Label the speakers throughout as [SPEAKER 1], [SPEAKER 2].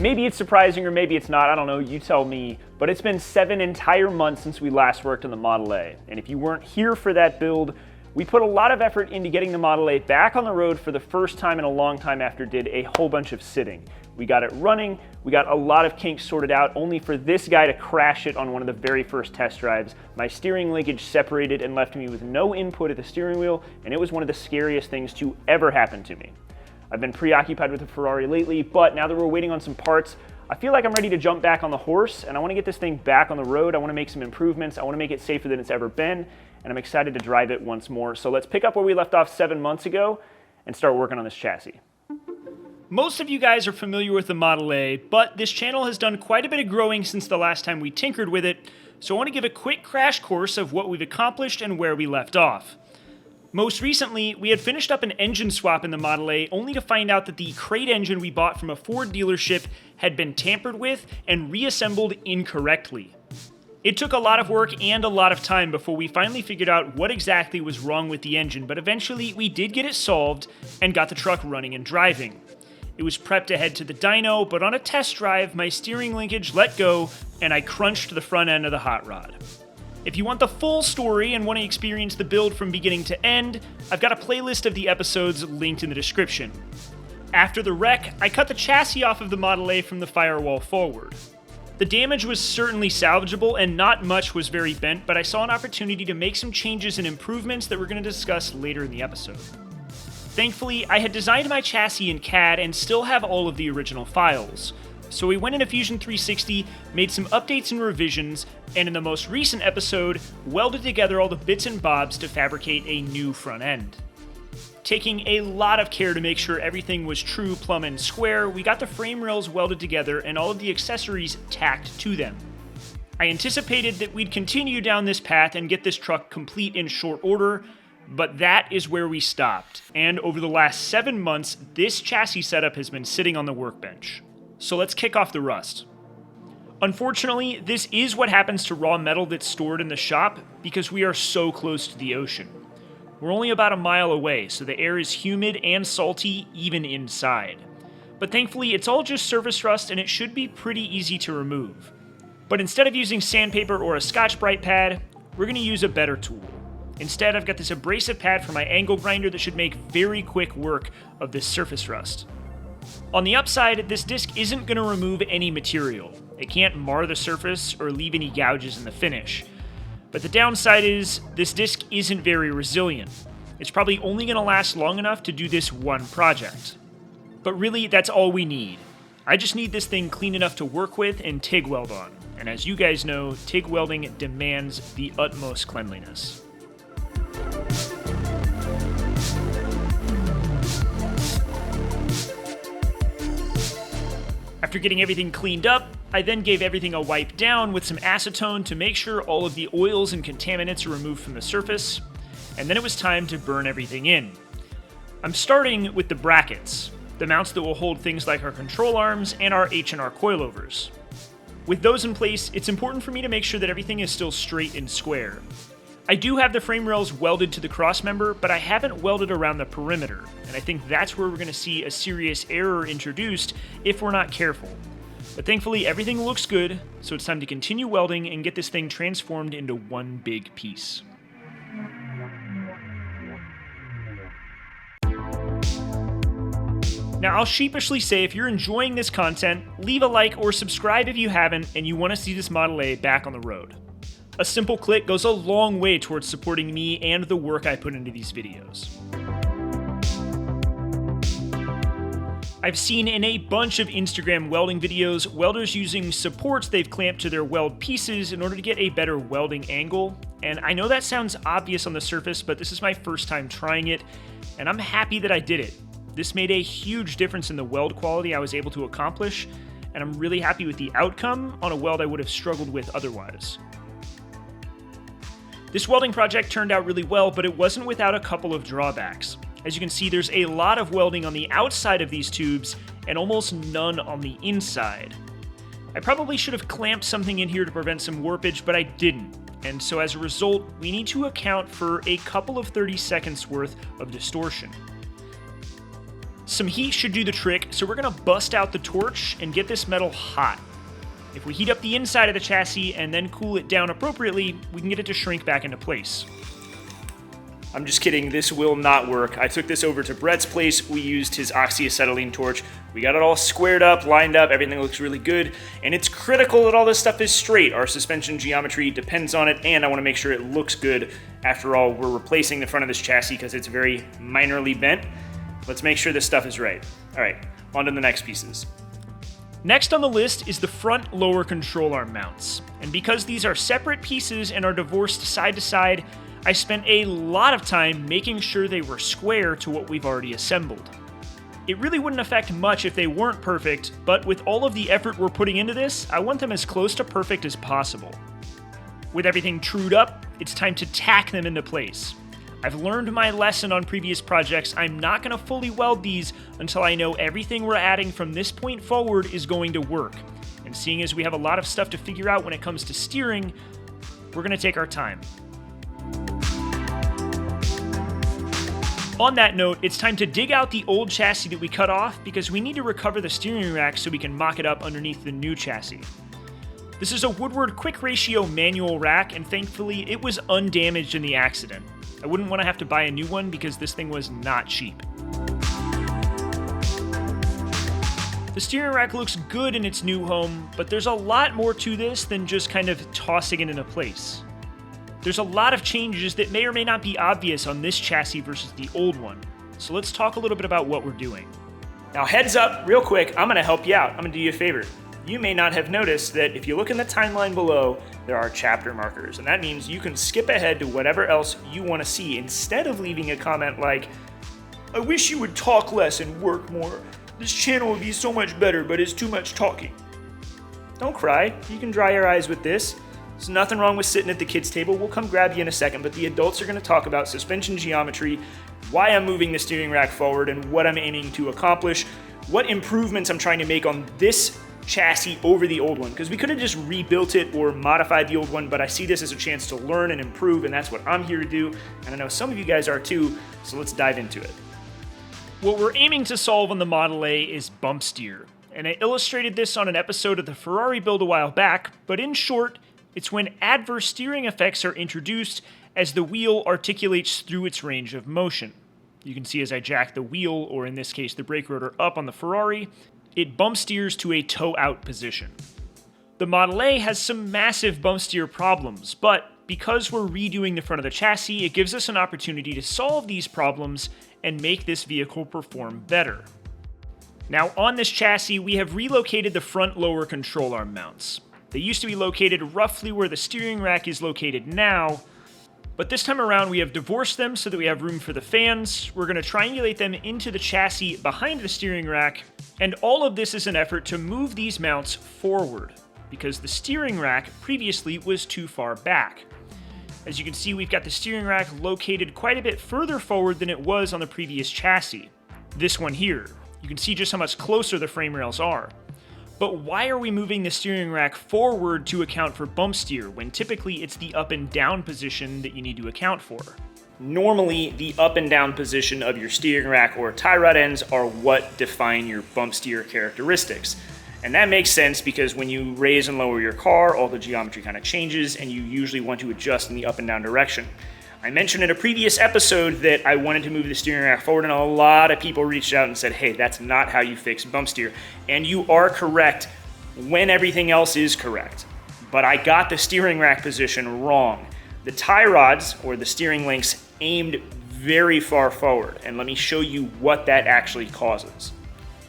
[SPEAKER 1] Maybe it's surprising or maybe it's not, I don't know, you tell me, but it's been 7 entire months since we last worked on the Model A. And if you weren't here for that build, we put a lot of effort into getting the Model A back on the road for the first time in a long time after did a whole bunch of sitting. We got it running, we got a lot of kinks sorted out, only for this guy to crash it on one of the very first test drives. My steering linkage separated and left me with no input at the steering wheel, and it was one of the scariest things to ever happen to me. I've been preoccupied with the Ferrari lately, but now that we're waiting on some parts, I feel like I'm ready to jump back on the horse, and I want to get this thing back on the road. I want to make some improvements. I want to make it safer than it's ever been, and I'm excited to drive it once more. So let's pick up where we left off 7 months ago and start working on this chassis. Most of you guys are familiar with the Model A, but this channel has done quite a bit of growing since the last time we tinkered with it, so I want to give a quick crash course of what we've accomplished and where we left off. Most recently, we had finished up an engine swap in the Model A, only to find out that the crate engine we bought from a Ford dealership had been tampered with and reassembled incorrectly. It took a lot of work and a lot of time before we finally figured out what exactly was wrong with the engine, but eventually we did get it solved and got the truck running and driving. It was prepped to head to the dyno, but on a test drive, my steering linkage let go and I crunched the front end of the hot rod. If you want the full story and want to experience the build from beginning to end, I've got a playlist of the episodes linked in the description. After the wreck, I cut the chassis off of the Model A from the firewall forward. The damage was certainly salvageable and not much was very bent, but I saw an opportunity to make some changes and improvements that we're going to discuss later in the episode. Thankfully, I had designed my chassis in CAD and still have all of the original files. So we went into Fusion 360, made some updates and revisions, and in the most recent episode, welded together all the bits and bobs to fabricate a new front end. Taking a lot of care to make sure everything was true, plumb, and square, we got the frame rails welded together and all of the accessories tacked to them. I anticipated that we'd continue down this path and get this truck complete in short order, but that is where we stopped, and over the last 7 months, this chassis setup has been sitting on the workbench. So let's kick off the rust. Unfortunately, this is what happens to raw metal that's stored in the shop because we are so close to the ocean. We're only about a mile away, so the air is humid and salty even inside. But thankfully, it's all just surface rust and it should be pretty easy to remove. But instead of using sandpaper or a Scotch-Brite pad, we're going to use a better tool. Instead, I've got this abrasive pad for my angle grinder that should make very quick work of this surface rust. On the upside, this disc isn't going to remove any material. It can't mar the surface or leave any gouges in the finish. But the downside is, this disc isn't very resilient. It's probably only going to last long enough to do this one project. But really, that's all we need. I just need this thing clean enough to work with and TIG weld on. And as you guys know, TIG welding demands the utmost cleanliness. After getting everything cleaned up, I then gave everything a wipe down with some acetone to make sure all of the oils and contaminants are removed from the surface, and then it was time to burn everything in. I'm starting with the brackets, the mounts that will hold things like our control arms and our H&R coilovers. With those in place, it's important for me to make sure that everything is still straight and square. I do have the frame rails welded to the crossmember, but I haven't welded around the perimeter, and I think that's where we're going to see a serious error introduced if we're not careful. But thankfully, everything looks good, so it's time to continue welding and get this thing transformed into one big piece. Now, I'll sheepishly say if you're enjoying this content, leave a like or subscribe if you haven't and you want to see this Model A back on the road. A simple click goes a long way towards supporting me and the work I put into these videos. I've seen in a bunch of Instagram welding videos, welders using supports they've clamped to their weld pieces in order to get a better welding angle, and I know that sounds obvious on the surface, but this is my first time trying it, and I'm happy that I did it. This made a huge difference in the weld quality I was able to accomplish, and I'm really happy with the outcome on a weld I would have struggled with otherwise. This welding project turned out really well, but it wasn't without a couple of drawbacks. As you can see, there's a lot of welding on the outside of these tubes and almost none on the inside. I probably should have clamped something in here to prevent some warpage, but I didn't. And so as a result, we need to account for a couple of 30 seconds worth of distortion. Some heat should do the trick, so we're going to bust out the torch and get this metal hot. If we heat up the inside of the chassis and then cool it down appropriately, we can get it to shrink back into place. I'm just kidding, this will not work. I took this over to Brett's place. We used his oxyacetylene torch. We got it all squared up, lined up, everything looks really good, and it's critical that all this stuff is straight. Our suspension geometry depends on it, and I want to make sure it looks good. After all, we're replacing the front of this chassis because it's very minorly bent. Let's make sure this stuff is right. All right, on to the next pieces. Next on the list is the front lower control arm mounts, and because these are separate pieces and are divorced side to side, I spent a lot of time making sure they were square to what we've already assembled. It really wouldn't affect much if they weren't perfect, but with all of the effort we're putting into this, I want them as close to perfect as possible. With everything trued up, it's time to tack them into place. I've learned my lesson on previous projects. I'm not going to fully weld these until I know everything we're adding from this point forward is going to work. And seeing as we have a lot of stuff to figure out when it comes to steering, we're going to take our time. On that note, it's time to dig out the old chassis that we cut off because we need to recover the steering rack so we can mock it up underneath the new chassis. This is a Woodward quick ratio manual rack, and thankfully it was undamaged in the accident. I wouldn't want to have to buy a new one because this thing was not cheap. The steering rack looks good in its new home, but there's a lot more to this than just kind of tossing it into place. There's a lot of changes that may or may not be obvious on this chassis versus the old one, so let's talk a little bit about what we're doing. Now heads up, real quick, I'm going to help you out. I'm going to do you a favor. You may not have noticed that if you look in the timeline below, there are chapter markers, and that means you can skip ahead to whatever else you want to see instead of leaving a comment like, "I wish you would talk less and work more. This channel would be so much better, but it's too much talking." Don't cry. You can dry your eyes with this. There's nothing wrong with sitting at the kids' table. We'll come grab you in a second, but the adults are going to talk about suspension geometry, why I'm moving the steering rack forward, and what I'm aiming to accomplish, what improvements I'm trying to make on this chassis over the old one, because we could have just rebuilt it or modified the old one, but I see this as a chance to learn and improve, and that's what I'm here to do, and I know some of you guys are too, so let's dive into it. What we're aiming to solve on the Model A is bump steer, and I illustrated this on an episode of the Ferrari build a while back, but in short, it's when adverse steering effects are introduced as the wheel articulates through its range of motion. You can see as I jack the wheel, or in this case the brake rotor, up on the Ferrari, it bump steers to a toe-out position. The Model A has some massive bump steer problems, but because we're redoing the front of the chassis, it gives us an opportunity to solve these problems and make this vehicle perform better. Now on this chassis, we have relocated the front lower control arm mounts. They used to be located roughly where the steering rack is located now, but this time around we have divorced them so that we have room for the fans. We're going to triangulate them into the chassis behind the steering rack, and all of this is an effort to move these mounts forward, because the steering rack previously was too far back. As you can see, we've got the steering rack located quite a bit further forward than it was on the previous chassis. This one here. You can see just how much closer the frame rails are. But why are we moving the steering rack forward to account for bump steer, when typically it's the up and down position that you need to account for? Normally, the up and down position of your steering rack or tie rod ends are what define your bump steer characteristics. And that makes sense because when you raise and lower your car, all the geometry kind of changes and you usually want to adjust in the up and down direction. I mentioned in a previous episode that I wanted to move the steering rack forward, and a lot of people reached out and said, hey, that's not how you fix bump steer. And you are correct when everything else is correct. But I got the steering rack position wrong. The tie rods, or the steering links, aimed very far forward, and let me show you what that actually causes.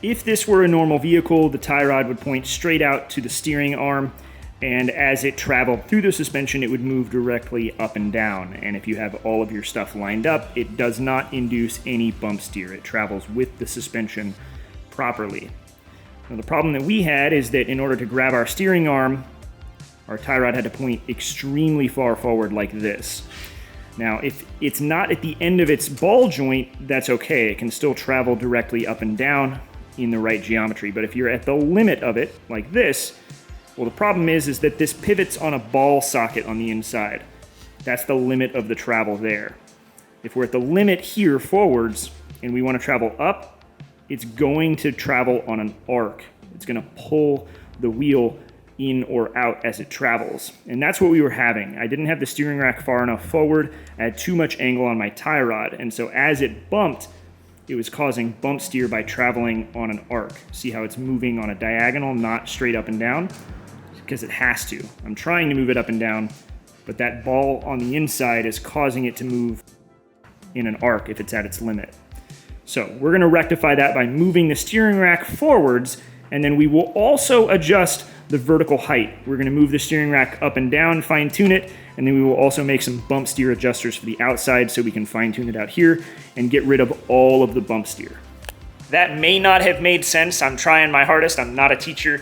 [SPEAKER 1] If this were a normal vehicle, the tie rod would point straight out to the steering arm, and as it traveled through the suspension, it would move directly up and down. And if you have all of your stuff lined up, it does not induce any bump steer. It travels with the suspension properly. Now, the problem that we had is that in order to grab our steering arm, our tie rod had to point extremely far forward like this. Now, if it's not at the end of its ball joint, that's okay. It can still travel directly up and down in the right geometry. But if you're at the limit of it, like this, well, the problem is that this pivots on a ball socket on the inside. That's the limit of the travel there. If we're at the limit here forwards and we want to travel up, it's going to travel on an arc. It's going to pull the wheel in or out as it travels. And that's what we were having. I didn't have the steering rack far enough forward. I had too much angle on my tie rod. And so as it bumped, it was causing bump steer by traveling on an arc. See how it's moving on a diagonal, not straight up and down? Because it has to. I'm trying to move it up and down, but that ball on the inside is causing it to move in an arc if it's at its limit. So we're gonna rectify that by moving the steering rack forwards, and then we will also adjust the vertical height. We're gonna move the steering rack up and down, fine tune it, and then we will also make some bump steer adjusters for the outside so we can fine tune it out here and get rid of all of the bump steer. That may not have made sense. I'm trying my hardest, I'm not a teacher,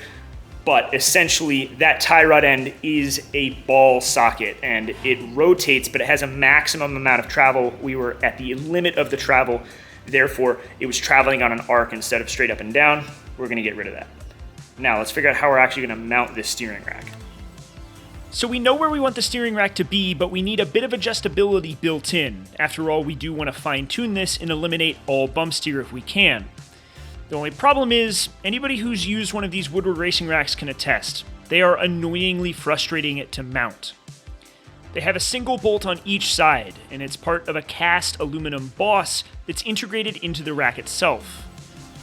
[SPEAKER 1] but essentially that tie rod end is a ball socket and it rotates, but it has a maximum amount of travel. We were at the limit of the travel, therefore it was traveling on an arc instead of straight up and down. We're gonna get rid of that. Now let's figure out how we're actually gonna mount this steering rack. So we know where we want the steering rack to be, but we need a bit of adjustability built in. After all, we do want to fine tune this and eliminate all bump steer if we can. The only problem is, anybody who's used one of these Woodward racing racks can attest. They are annoyingly frustrating to mount. They have a single bolt on each side, and it's part of a cast aluminum boss that's integrated into the rack itself.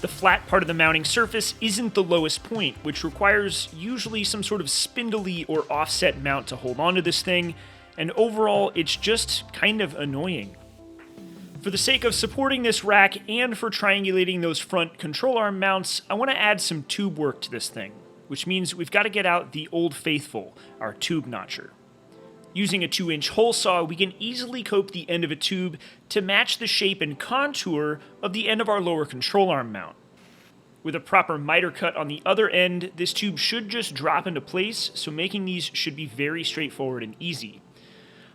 [SPEAKER 1] The flat part of the mounting surface isn't the lowest point, which requires usually some sort of spindly or offset mount to hold onto this thing, and overall it's just kind of annoying. For the sake of supporting this rack and for triangulating those front control arm mounts, I want to add some tube work to this thing, which means we've got to get out the Old Faithful, our tube notcher. Using a 2-inch hole saw, we can easily cope the end of a tube to match the shape and contour of the end of our lower control arm mount. With a proper miter cut on the other end, this tube should just drop into place, so making these should be very straightforward and easy.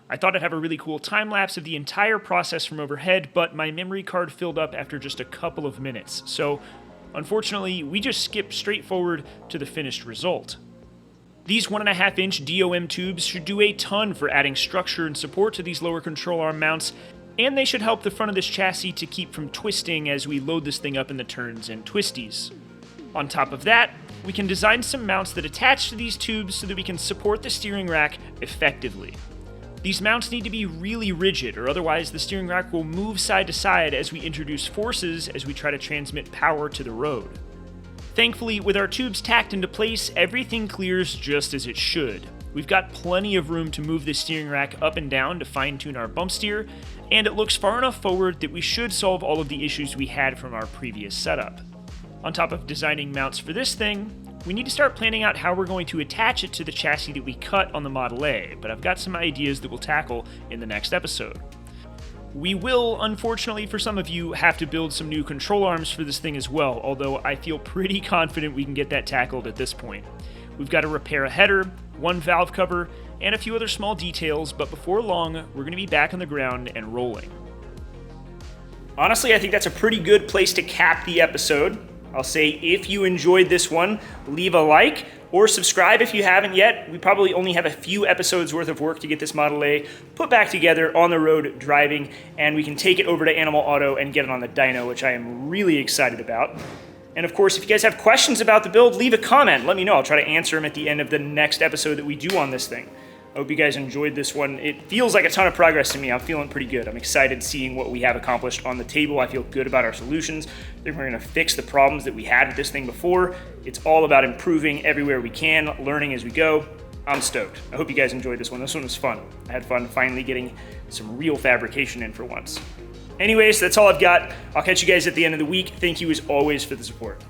[SPEAKER 1] I thought I'd have a really cool time lapse of the entire process from overhead, but my memory card filled up after just a couple of minutes, so unfortunately we just skipped straight forward to the finished result. These 1.5-inch DOM tubes should do a ton for adding structure and support to these lower control arm mounts, and they should help the front of this chassis to keep from twisting as we load this thing up in the turns and twisties. On top of that, we can design some mounts that attach to these tubes so that we can support the steering rack effectively. These mounts need to be really rigid, or otherwise the steering rack will move side to side as we introduce forces as we try to transmit power to the road. Thankfully, with our tubes tacked into place, everything clears just as it should. We've got plenty of room to move this steering rack up and down to fine-tune our bump steer, and it looks far enough forward that we should solve all of the issues we had from our previous setup. On top of designing mounts for this thing, we need to start planning out how we're going to attach it to the chassis that we cut on the Model A, but I've got some ideas that we'll tackle in the next episode. We will, unfortunately for some of you, have to build some new control arms for this thing as well, although I feel pretty confident we can get that tackled at this point. We've got to repair a header, one valve cover, and a few other small details, but before long, we're going to be back on the ground and rolling. Honestly, I think that's a pretty good place to cap the episode. I'll say if you enjoyed this one, leave a like or subscribe if you haven't yet. We probably only have a few episodes worth of work to get this Model A put back together on the road driving, and we can take it over to Animal Auto and get it on the dyno, which I am really excited about. And of course, if you guys have questions about the build, leave a comment. Let me know. I'll try to answer them at the end of the next episode that we do on this thing. I hope you guys enjoyed this one. It feels like a ton of progress to me. I'm feeling pretty good. I'm excited seeing what we have accomplished on the table. I feel good about our solutions. I think we're going to fix the problems that we had with this thing before. It's all about improving everywhere we can, learning as we go. I'm stoked. I hope you guys enjoyed this one. This one was fun. I had fun finally getting some real fabrication in for once. Anyways, that's all I've got. I'll catch you guys at the end of the week. Thank you as always for the support.